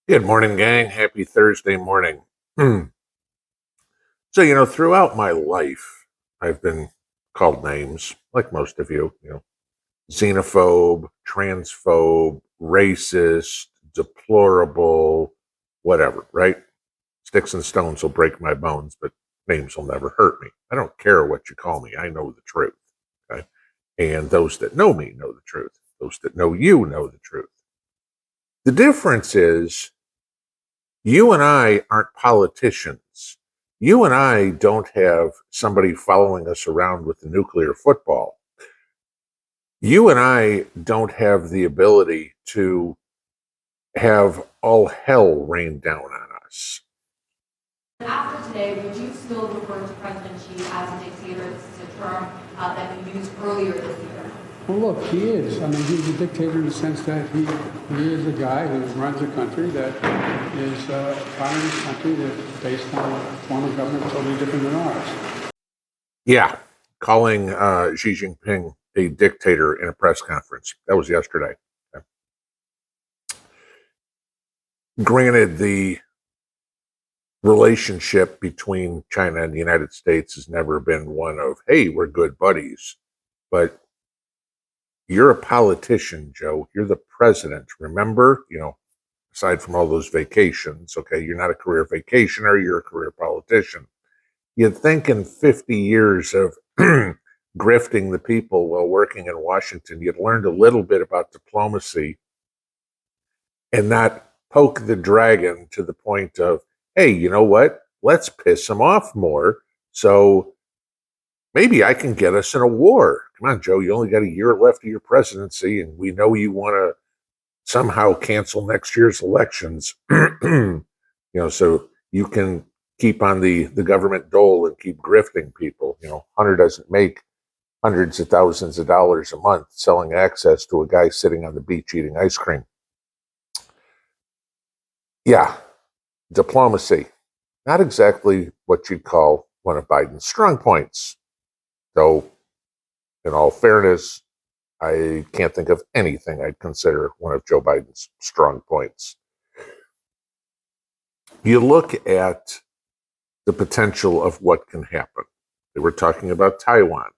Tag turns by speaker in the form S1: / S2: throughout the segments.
S1: Good morning, gang. Happy Thursday morning. Throughout my life, I've been called names, like most of you, xenophobe, transphobe, racist, deplorable, whatever, right? Sticks and stones will break my bones, but names will never hurt me. I don't care what you call me. I know the truth. Okay. And those that know me know the truth. Those that know you know the truth. The difference is you and I aren't politicians. You and I don't have somebody following us around with a nuclear football. You and I don't have the ability to have all hell rain down on us.
S2: After today, would you still refer to President Xi as a dictator? This is a term that you used earlier this year.
S3: Well, look, he is. I mean, he's a dictator in the sense that he is a guy who runs a country that is a communist country that's based on a form of government totally different than ours.
S1: Yeah, calling Xi Jinping a dictator in a press conference. That was yesterday. Okay. Granted, the relationship between China and the United States has never been one of, hey, we're good buddies. But you're a politician, Joe. You're the president. Remember, aside from all those vacations, okay, you're not a career vacationer, you're a career politician. You'd think in 50 years of grifting the people while working in Washington, you'd learned a little bit about diplomacy and not poke the dragon to the point of, hey, you know what? Let's piss him off more. So maybe I can get us in a war. Come on, Joe, you only got a year left of your presidency, and we know you want to somehow cancel next year's elections. So you can keep on the government dole and keep grifting people. Hunter doesn't make hundreds of thousands of dollars a month selling access to a guy sitting on the beach eating ice cream. Yeah, diplomacy. Not exactly what you'd call one of Biden's strong points. Though, in all fairness, I can't think of anything I'd consider one of Joe Biden's strong points. You look at the potential of what can happen. They were talking about Taiwan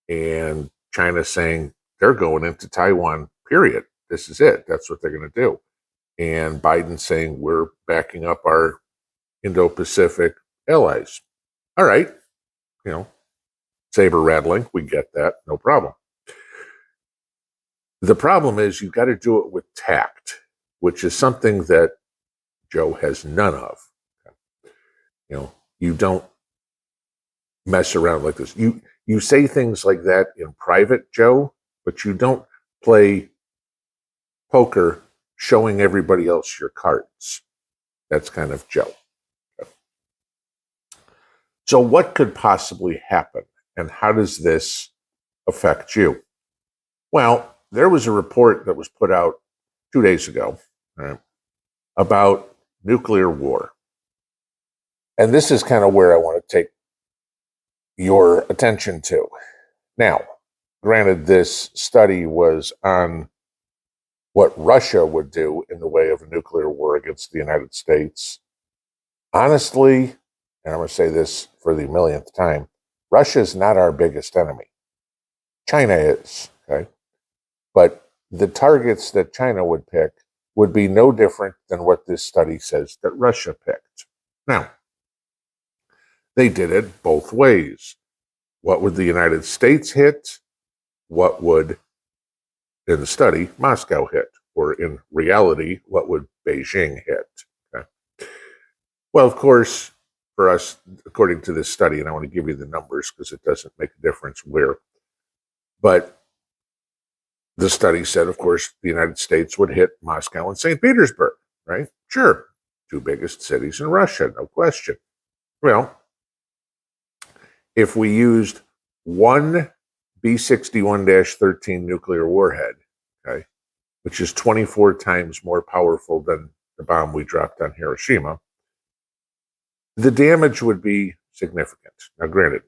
S1: and China saying they're going into Taiwan, period. This is it. That's what they're going to do. And Biden saying we're backing up our Indo-Pacific allies. All right. Saber rattling. We get that. No problem. The problem is you've got to do it with tact, which is something that Joe has none of. You don't mess around like this. You say things like that in private, Joe, but you don't play poker showing everybody else your cards. That's kind of Joe. So what could possibly happen, and how does this affect you? Well, there was a report that was put out 2 days ago, right, about nuclear war. And this is kind of where I want to take your attention to. Now, granted, this study was on what Russia would do in the way of a nuclear war against the United States. Honestly, and I'm going to say this for the millionth time, Russia is not our biggest enemy. China is, okay? But the targets that China would pick would be no different than what this study says that Russia picked. Now, they did it both ways. What would the United States hit? What would, in the study, Moscow hit? Or in reality, what would Beijing hit? Okay. Well, of course, for us, according to this study, and I want to give you the numbers because it doesn't make a difference where, but the study said, of course, the United States would hit Moscow and St. Petersburg, right? Sure. Two biggest cities in Russia, no question. Well, if we used one B-61-13 nuclear warhead, okay, which is 24 times more powerful than the bomb we dropped on Hiroshima, the damage would be significant. Now, granted,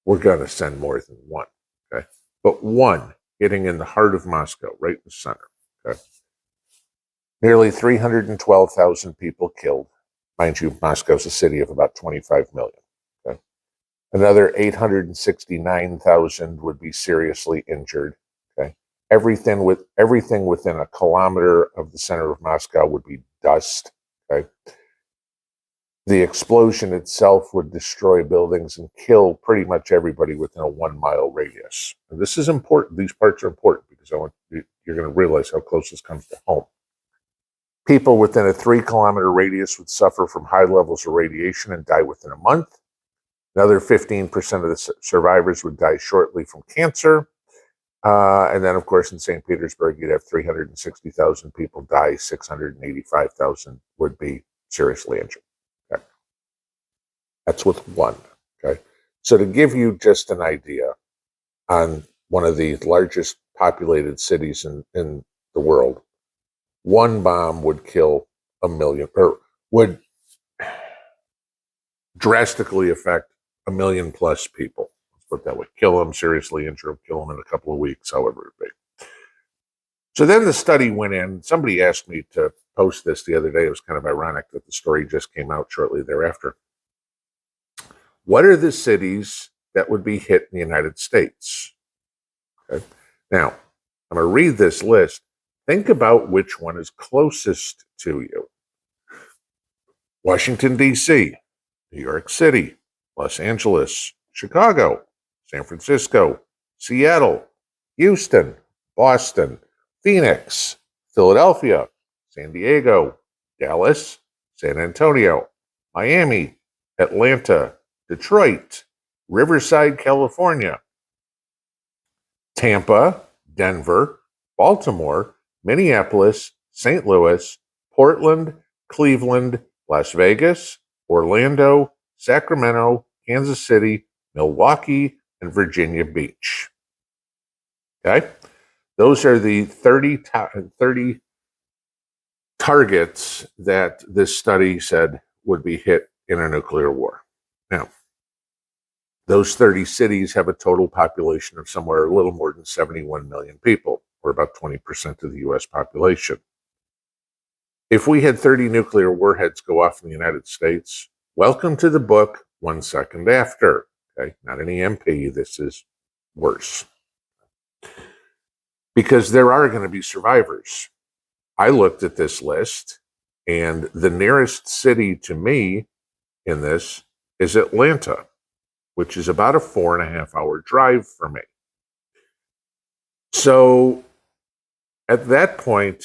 S1: we're going to send more than one, okay? But one hitting in the heart of Moscow, right in the center, okay? Nearly 312,000 people killed. Mind you, Moscow's a city of about 25 million. Okay? Another 869,000 would be seriously injured. Okay? Everything within a kilometer of the center of Moscow would be dust. Okay? The explosion itself would destroy buildings and kill pretty much everybody within a 1 mile radius. And this is important. These parts are important because you're going to realize how close this comes to home. People within a 3 kilometer radius would suffer from high levels of radiation and die within a month. Another 15% of the survivors would die shortly from cancer. And then, of course, in St. Petersburg, you'd have 360,000 people die. 685,000 would be seriously injured. Okay. That's with one. Okay. So to give you just an idea on one of the largest populated cities in the world, one bomb would kill 1 million, or would drastically affect 1 million plus people. Let's put it that way. Kill them, seriously injure them, kill them in a couple of weeks, however it be. So then the study went in. Somebody asked me to post this the other day. It was kind of ironic that the story just came out shortly thereafter. What are the cities that would be hit in the United States? Okay. Now, I'm going to read this list. Think about which one is closest to you. Washington, D.C., New York City, Los Angeles, Chicago, San Francisco, Seattle, Houston, Boston, Phoenix, Philadelphia, San Diego, Dallas, San Antonio, Miami, Atlanta, Detroit, Riverside, California, Tampa, Denver, Baltimore, Minneapolis, St. Louis, Portland, Cleveland, Las Vegas, Orlando, Sacramento, Kansas City, Milwaukee, and Virginia Beach. Okay? Those are the 30 targets that this study said would be hit in a nuclear war. Now, those 30 cities have a total population of somewhere a little more than 71 million people, or about 20% of the U.S. population. If we had 30 nuclear warheads go off in the United States, welcome to the book 1 second after. Okay, not an EMP, this is worse. Because there are going to be survivors. I looked at this list, and the nearest city to me in this is Atlanta, which is about a 4.5-hour drive for me. So at that point,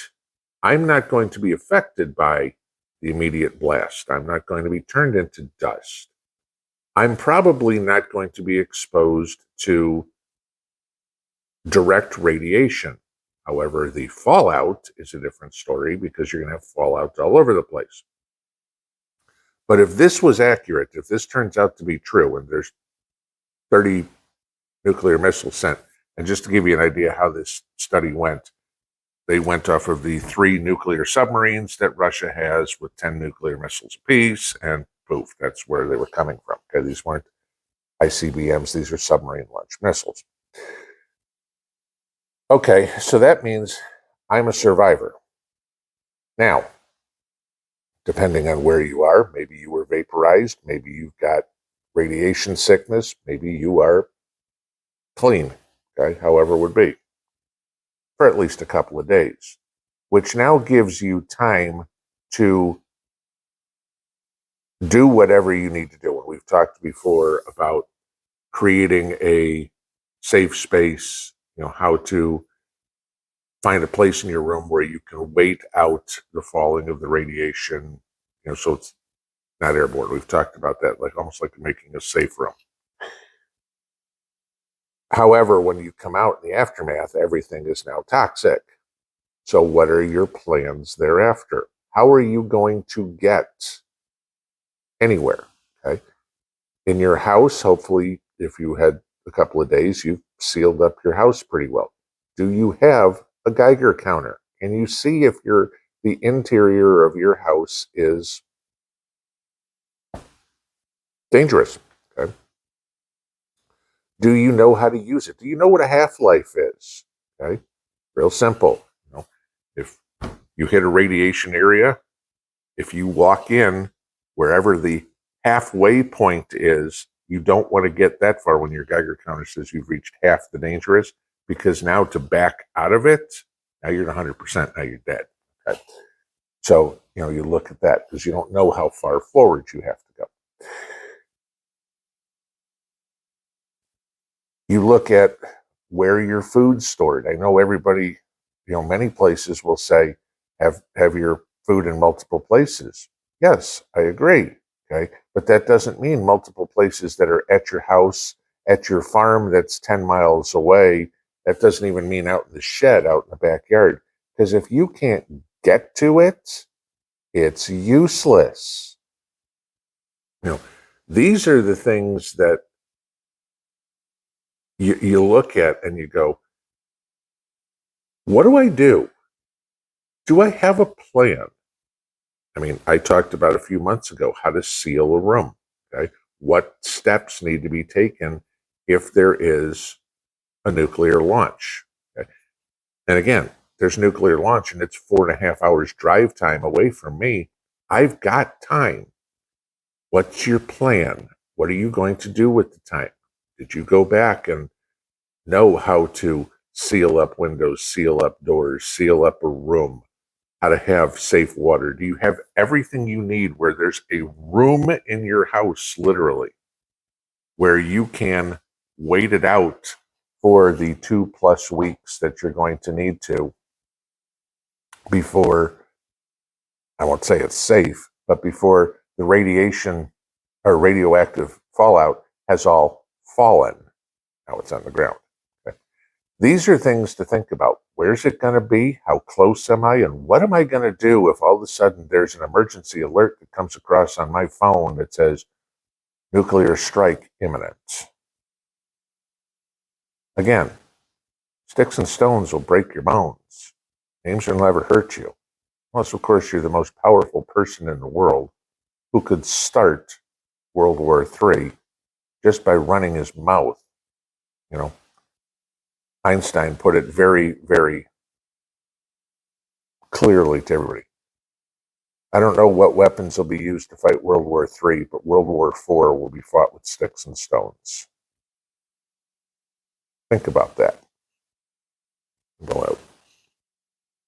S1: I'm not going to be affected by the immediate blast. I'm not going to be turned into dust. I'm probably not going to be exposed to direct radiation. However, the fallout is a different story because you're going to have fallout all over the place. But if this was accurate, if this turns out to be true, and there's 30 nuclear missiles sent, and just to give you an idea how this study went, they went off of the 3 nuclear submarines that Russia has with 10 nuclear missiles apiece, and poof, that's where they were coming from. Okay, these weren't ICBMs, these are submarine-launched missiles. Okay, so that means I'm a survivor. Now, depending on where you are, maybe you were vaporized, maybe you've got radiation sickness, maybe you are clean, okay, however it would be, for at least a couple of days, which now gives you time to do whatever you need to do. And we've talked before about creating a safe space, how to find a place in your room where you can wait out the falling of the radiation, so it's not airborne. We've talked about that, like almost like making a safe room. However, when you come out in the aftermath, everything is now toxic. So what are your plans thereafter? How are you going to get anywhere? Okay. In your house, hopefully, if you had a couple of days, you've sealed up your house pretty well. Do you have a Geiger counter? Can you see if the interior of your house is dangerous? Okay. Do you know how to use it? Do you know what a half-life is? Okay. Real simple. If You hit a radiation area. If you walk in wherever the halfway point is, you don't want to get that far when your Geiger counter says you've reached half the dangerous, because now to back out of it, now you're at 100%, now you're dead. Okay? So, you look at that because you don't know how far forward you have to go. You look at where your food's stored. I know everybody, many places will say, have your food in multiple places. Yes, I agree. Okay. But that doesn't mean multiple places that are at your house, at your farm that's 10 miles away. That doesn't even mean out in the shed, out in the backyard. Because if you can't get to it, it's useless. These are the things that you look at and you go, what do I do? Do I have a plan? I mean, I talked about a few months ago how to seal a room. Okay, what steps need to be taken if there is a nuclear launch? Okay? And again, there's nuclear launch and it's 4.5 hours drive time away from me. I've got time. What's your plan? What are you going to do with the time? Did you go back and know how to seal up windows, seal up doors, seal up a room, how to have safe water? Do you have everything you need where there's a room in your house, literally, where you can wait it out for the 2+ weeks that you're going to need to before, I won't say it's safe, but before the radiation or radioactive fallout has all fallen? Now it's on the ground. Okay. These are things to think about. Where's it going to be? How close am I? And what am I going to do if all of a sudden there's an emergency alert that comes across on my phone that says nuclear strike imminent? Again, sticks and stones will break your bones. Names will never hurt you. Unless, of course, you're the most powerful person in the world who could start World War III just by running his mouth. Einstein put it very, very clearly to everybody. I don't know what weapons will be used to fight World War III, but World War IV will be fought with sticks and stones. Think about that. Go out.